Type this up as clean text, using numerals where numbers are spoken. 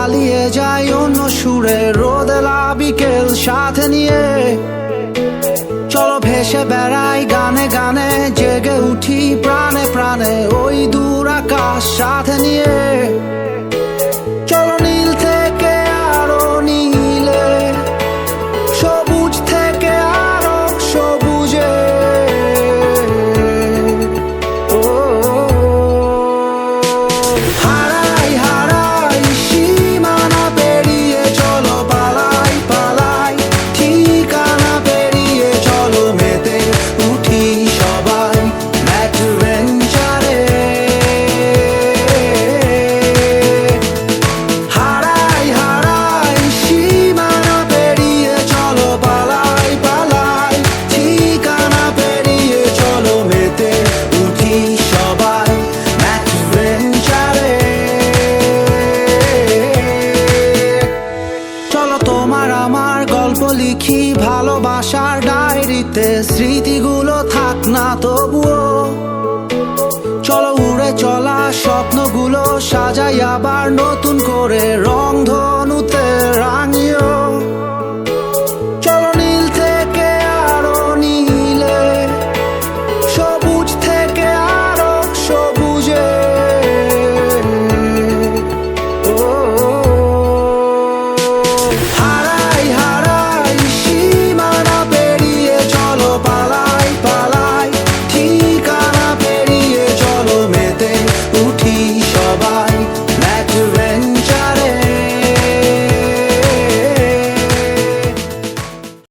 পালিয়ে যাই অন্য সুরে, রোদেলা বিকেল সাথে নিয়ে। চলো ভেসে বেড়াই গানে গানে, জেগে উঠি প্রাণে প্রাণে ওই দূর আকাশ সাথে নিয়ে। চলো নীল থেকে আরো নীলে, সবুজ থেকে আরো সবুজে। হারাই হারাই সীমানা পেরিয়ে, চলো পালাই পালাই ঠিকানা পেরিয়ে। চলো মেতে উঠি সবাই অ্যাডভেঞ্চারে। হারাই হারাই সীমানা পেরিয়ে, চলো পালাই পালাই ঠিকানা পেরিয়ে। চলো মেতে উঠি সবাই অ্যাডভেঞ্চারে। চলো তোমার আমার গল্প লিখি ভালোবাসার ডায়েরিতে, স্মৃতিগুলো থাক না তবুও। চলো উড়ে চলা স্বপ্নগুলো সাজাই আবার নতুন করে, রংধনুতে রাঙিও।